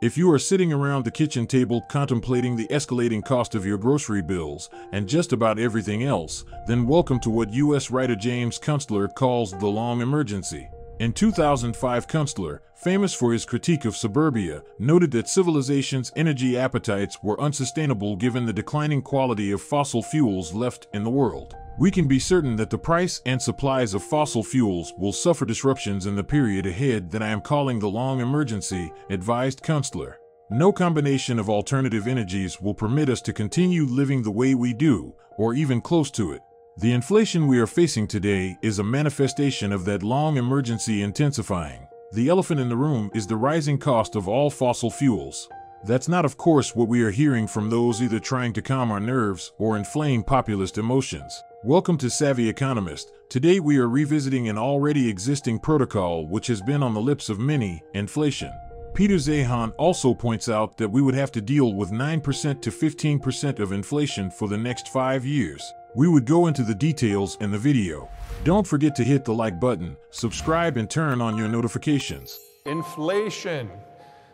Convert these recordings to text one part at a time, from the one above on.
If you are sitting around the kitchen table contemplating the escalating cost of your grocery bills and just about everything else, then welcome to what U.S. writer James Kunstler calls the long emergency. In 2005, Kunstler, famous for his critique of suburbia, noted that civilization's energy appetites were unsustainable given the declining quality of fossil fuels left in the world. We can be certain that the price and supplies of fossil fuels will suffer disruptions in the period ahead that I am calling the long emergency, advised Kunstler. No combination of alternative energies will permit us to continue living the way we do, or even close to it. The inflation we are facing today is a manifestation of that long emergency intensifying. The elephant in the room is the rising cost of all fossil fuels. That's not, of course, what we are hearing from those either trying to calm our nerves or inflame populist emotions. Welcome to Savvy Economist. Today we are revisiting an already existing protocol which has been on the lips of many: inflation. Peter Zeihan also points out that we would have to deal with 9% to 15% of inflation for the next 5 years. We would go into the details in the video. Don't forget to hit the like button, subscribe, and turn on your notifications. Inflation.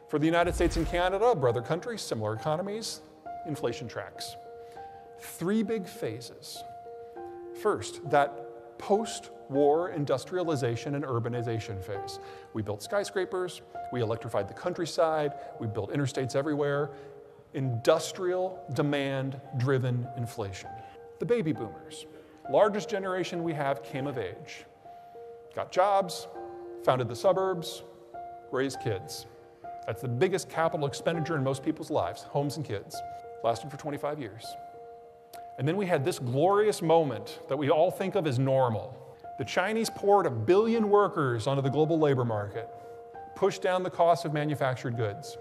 For the United States and Canada, brother countries, similar economies, inflation tracks. 3 big phases. First, that post-war industrialization and urbanization phase. We built skyscrapers, we electrified the countryside, we built interstates everywhere. Industrial demand-driven inflation. The baby boomers, largest generation we have, came of age. Got jobs, founded the suburbs, raised kids. That's the biggest capital expenditure in most people's lives, homes and kids. Lasted for 25 years. And then we had this glorious moment that we all think of as normal. The Chinese poured 1 billion workers onto the global labor market, pushed down the cost of manufactured goods.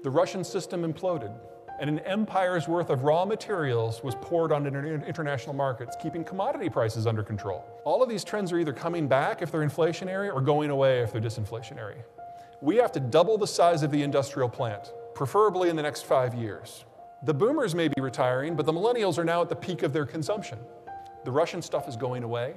The Russian system imploded, and an empire's worth of raw materials was poured onto international markets, keeping commodity prices under control. All of these trends are either coming back if they're inflationary or going away if they're disinflationary. We have to double the size of the industrial plant, preferably in the next 5 years. The boomers may be retiring, but the millennials are now at the peak of their consumption. The Russian stuff is going away,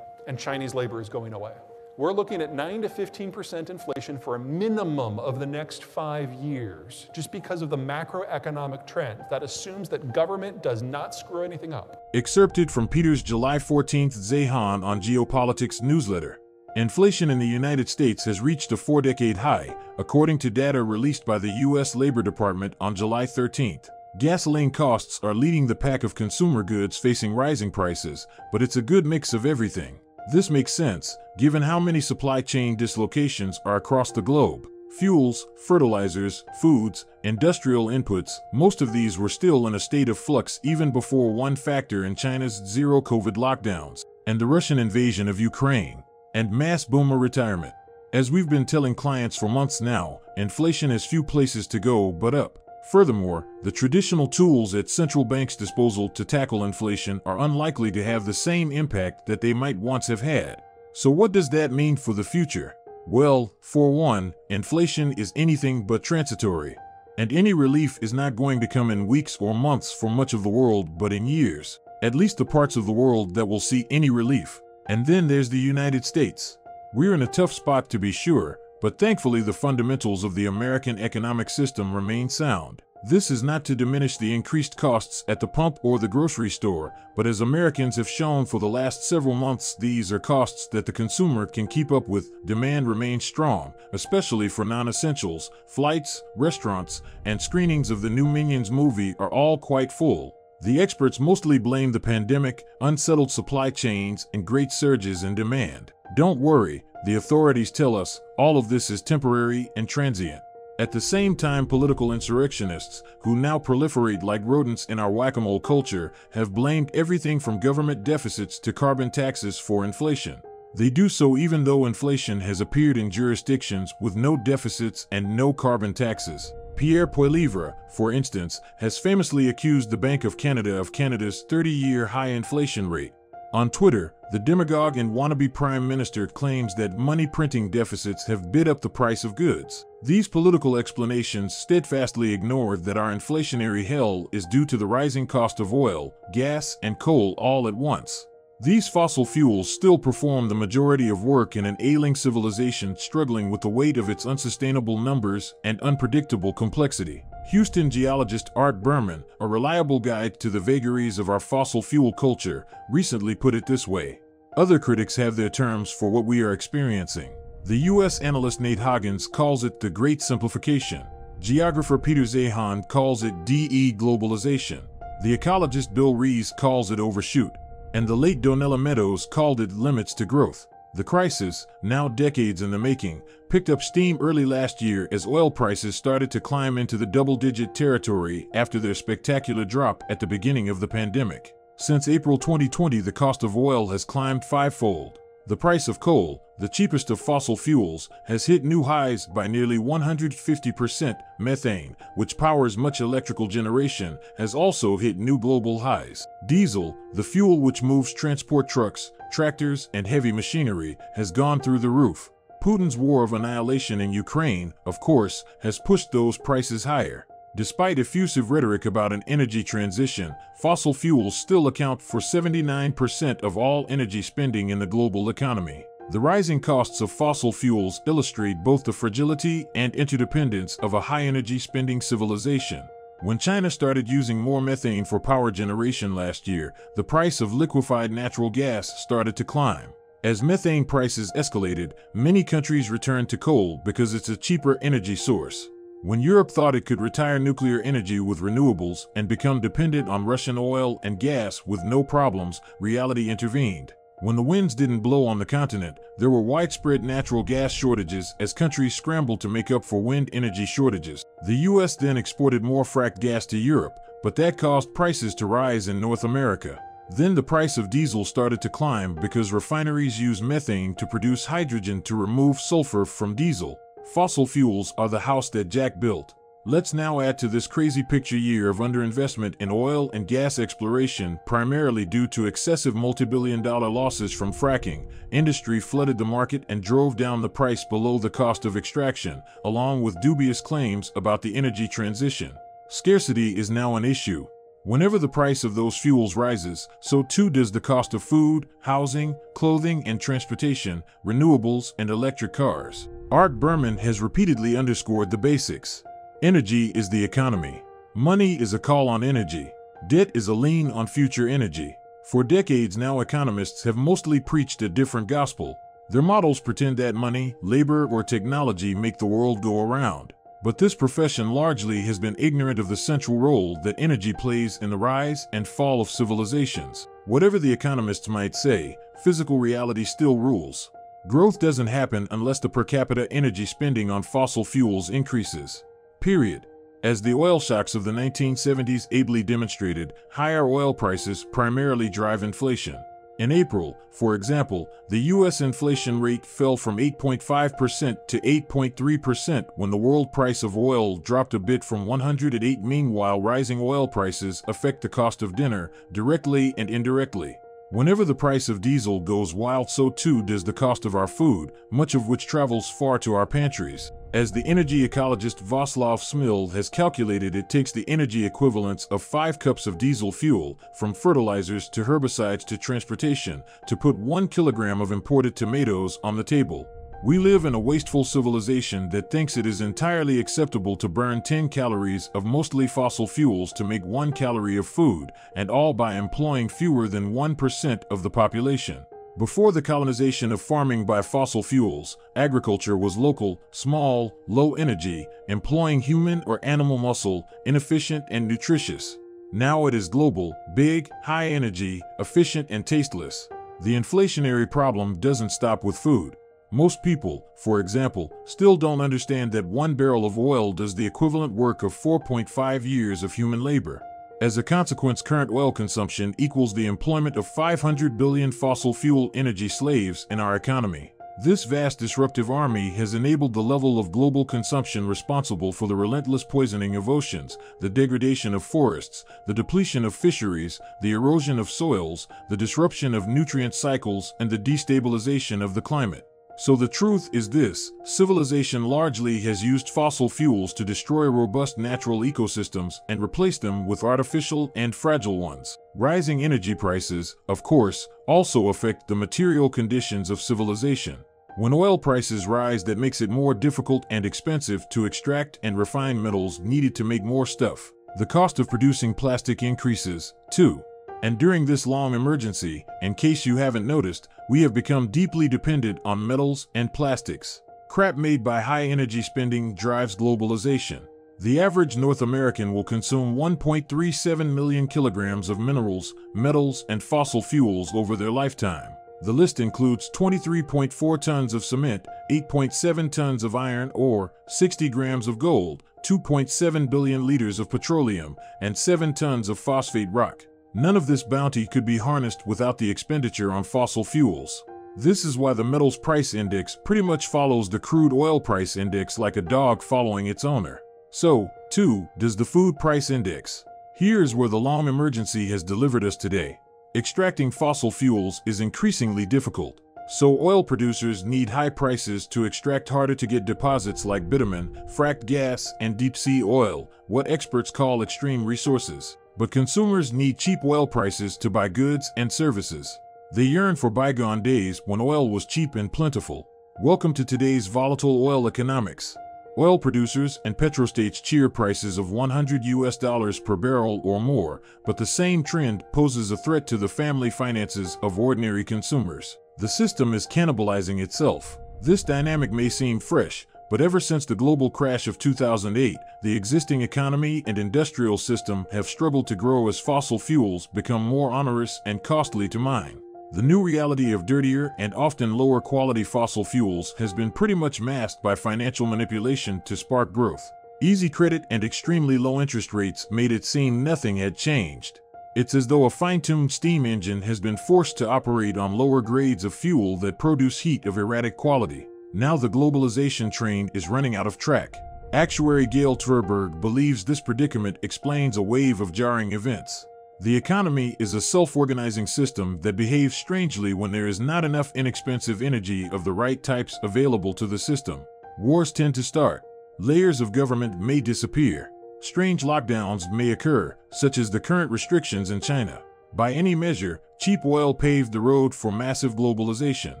and Chinese labor is going away. We're looking at 9 to 15% inflation for a minimum of the next 5 years, just because of the macroeconomic trend that assumes that government does not screw anything up. Excerpted from Peter's July 14th Zeihan on Geopolitics newsletter. Inflation in the United States has reached a 4-decade high, according to data released by the U.S. Labor Department on July 13th. Gasoline costs are leading the pack of consumer goods facing rising prices, but it's a good mix of everything. This makes sense, given how many supply chain dislocations are across the globe. Fuels, fertilizers, foods, industrial inputs, most of these were still in a state of flux even before one factor in China's zero-COVID lockdowns, and the Russian invasion of Ukraine, and mass boomer retirement. As we've been telling clients for months now, inflation has few places to go but up. Furthermore, the traditional tools at central banks' disposal to tackle inflation are unlikely to have the same impact that they might once have had. So what does that mean for the future? Well, for one, inflation is anything but transitory. And any relief is not going to come in weeks or months for much of the world, but in years. At least the parts of the world that will see any relief. And then there's the United States. We're in a tough spot to be sure, but thankfully the fundamentals of the American economic system remain sound. This is not to diminish the increased costs at the pump or the grocery store, but as Americans have shown for the last several months, these are costs that the consumer can keep up with. Demand remains strong, especially for non-essentials. Flights, restaurants, and screenings of the new Minions movie are all quite full. The experts mostly blame the pandemic, unsettled supply chains, and great surges in demand. Don't worry, the authorities tell us all of this is temporary and transient. At the same time, political insurrectionists, who now proliferate like rodents in our whack-a-mole culture, have blamed everything from government deficits to carbon taxes for inflation. They do so even though inflation has appeared in jurisdictions with no deficits and no carbon taxes. Pierre Poilievre, for instance, has famously accused the Bank of Canada of Canada's 30-year high inflation rate. On Twitter, the demagogue and wannabe prime minister claims that money-printing deficits have bid up the price of goods. These political explanations steadfastly ignore that our inflationary hell is due to the rising cost of oil, gas, and coal all at once. These fossil fuels still perform the majority of work in an ailing civilization struggling with the weight of its unsustainable numbers and unpredictable complexity. Houston geologist Art Berman, a reliable guide to the vagaries of our fossil fuel culture, recently put it this way. Other critics have their terms for what we are experiencing. The U.S. analyst Nate Hagens calls it the Great Simplification. Geographer Peter Zeihan calls it de-globalization. The ecologist Bill Rees calls it overshoot. And the late Donella Meadows called it limits to growth. The crisis, now decades in the making, picked up steam early last year as oil prices started to climb into the double-digit territory after their spectacular drop at the beginning of the pandemic. Since April 2020, the cost of oil has climbed fivefold. The price of coal, the cheapest of fossil fuels, has hit new highs by nearly 150%. Methane, which powers much electrical generation, has also hit new global highs. Diesel, the fuel which moves transport trucks, tractors, and heavy machinery, has gone through the roof. Putin's war of annihilation in Ukraine, of course, has pushed those prices higher. Despite effusive rhetoric about an energy transition, fossil fuels still account for 79% of all energy spending in the global economy. The rising costs of fossil fuels illustrate both the fragility and interdependence of a high-energy spending civilization. When China started using more methane for power generation last year, the price of liquefied natural gas started to climb. As methane prices escalated, many countries returned to coal because it's a cheaper energy source. When Europe thought it could retire nuclear energy with renewables and become dependent on Russian oil and gas with no problems, reality intervened. When the winds didn't blow on the continent, there were widespread natural gas shortages as countries scrambled to make up for wind energy shortages. The U.S. then exported more fracked gas to Europe, but that caused prices to rise in North America. Then the price of diesel started to climb because refineries use methane to produce hydrogen to remove sulfur from diesel. Fossil fuels are the house that Jack built. Let's now add to this crazy picture year of underinvestment in oil and gas exploration, primarily due to excessive multi-billion-dollar losses from fracking. Industry flooded the market and drove down the price below the cost of extraction, along with dubious claims about the energy transition. Scarcity is now an issue. Whenever the price of those fuels rises, so too does the cost of food, housing, clothing, and transportation, renewables, and electric cars. Art Berman has repeatedly underscored the basics. Energy is the economy. Money is a call on energy. Debt is a lien on future energy. For decades now, economists have mostly preached a different gospel. Their models pretend that money, labor, or technology make the world go around. But this profession largely has been ignorant of the central role that energy plays in the rise and fall of civilizations. Whatever the economists might say, physical reality still rules. Growth doesn't happen unless the per capita energy spending on fossil fuels increases. Period. As the oil shocks of the 1970s ably demonstrated, higher oil prices primarily drive inflation. In April, for example, the U.S. inflation rate fell from 8.5% to 8.3% when the world price of oil dropped a bit from $108. Meanwhile, rising oil prices affect the cost of dinner, directly and indirectly. Whenever the price of diesel goes wild, so too does the cost of our food, much of which travels far to our pantries. As the energy ecologist Václav Smil has calculated, it takes the energy equivalents of 5 cups of diesel fuel, from fertilizers to herbicides to transportation, to put 1 kilogram of imported tomatoes on the table. We live in a wasteful civilization that thinks it is entirely acceptable to burn 10 calories of mostly fossil fuels to make 1 calorie of food, and all by employing fewer than 1% of the population. Before the colonization of farming by fossil fuels, agriculture was local, small, low energy, employing human or animal muscle, inefficient and nutritious. Now it is global, big, high energy, efficient and tasteless. The inflationary problem doesn't stop with food. Most people, for example, still don't understand that 1 barrel of oil does the equivalent work of 4.5 years of human labor. As a consequence, current oil consumption equals the employment of 500 billion fossil fuel energy slaves in our economy. This vast disruptive army has enabled the level of global consumption responsible for the relentless poisoning of oceans, the degradation of forests, the depletion of fisheries, the erosion of soils, the disruption of nutrient cycles, and the destabilization of the climate. So the truth is this: civilization largely has used fossil fuels to destroy robust natural ecosystems and replace them with artificial and fragile ones. Rising energy prices, of course, also affect the material conditions of civilization. When oil prices rise, that makes it more difficult and expensive to extract and refine metals needed to make more stuff. The cost of producing plastic increases, too. And during this long emergency, in case you haven't noticed, we have become deeply dependent on metals and plastics. Crap made by high energy spending drives globalization. The average North American will consume 1.37 million kilograms of minerals, metals, and fossil fuels over their lifetime. The list includes 23.4 tons of cement, 8.7 tons of iron ore, 60 grams of gold, 2.7 billion liters of petroleum, and 7 tons of phosphate rock. None of this bounty could be harnessed without the expenditure on fossil fuels. This is why the metals price index pretty much follows the crude oil price index like a dog following its owner. So, too, does the food price index. Here's where the long emergency has delivered us today. Extracting fossil fuels is increasingly difficult. So oil producers need high prices to extract harder-to-get deposits like bitumen, fracked gas, and deep-sea oil, what experts call extreme resources. But consumers need cheap oil prices to buy goods and services. They yearn for bygone days when oil was cheap and plentiful. Welcome to today's volatile oil economics. Oil producers and petrostates cheer prices of $100 per barrel or more, but the same trend poses a threat to the family finances of ordinary consumers. The system is cannibalizing itself. This dynamic may seem fresh, but ever since the global crash of 2008, the existing economy and industrial system have struggled to grow as fossil fuels become more onerous and costly to mine. The new reality of dirtier and often lower quality fossil fuels has been pretty much masked by financial manipulation to spark growth. Easy credit and extremely low interest rates made it seem nothing had changed. It's as though a fine-tuned steam engine has been forced to operate on lower grades of fuel that produce heat of erratic quality. Now the globalization train is running out of track. Actuary Gail Tverberg believes this predicament explains a wave of jarring events. The economy is a self-organizing system that behaves strangely when there is not enough inexpensive energy of the right types available to the system. Wars tend to start. Layers of government may disappear. Strange lockdowns may occur, such as the current restrictions in China. By any measure, cheap oil paved the road for massive globalization.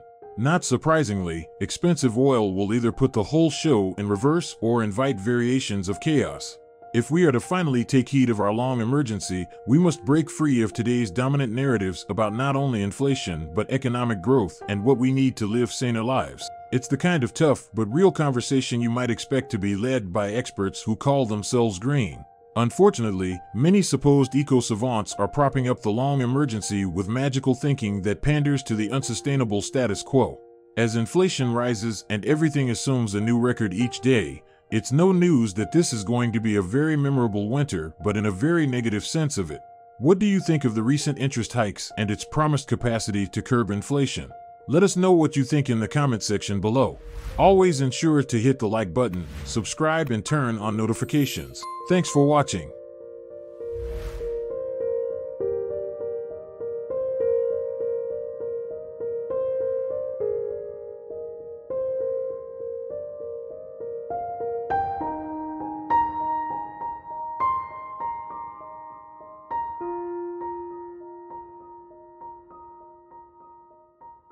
Not surprisingly, expensive oil will either put the whole show in reverse or invite variations of chaos. If we are to finally take heed of our long emergency, we must break free of today's dominant narratives about not only inflation but economic growth and what we need to live saner lives. It's the kind of tough but real conversation you might expect to be led by experts who call themselves green. Unfortunately, many supposed eco-savants are propping up the long emergency with magical thinking that panders to the unsustainable status quo. As inflation rises and everything assumes a new record each day, it's no news that this is going to be a very memorable winter, but in a very negative sense of it. What do you think of the recent interest hikes and its promised capacity to curb inflation? Let us know what you think in the comment section below. Always ensure to hit the like button, subscribe, and turn on notifications. Thanks for watching.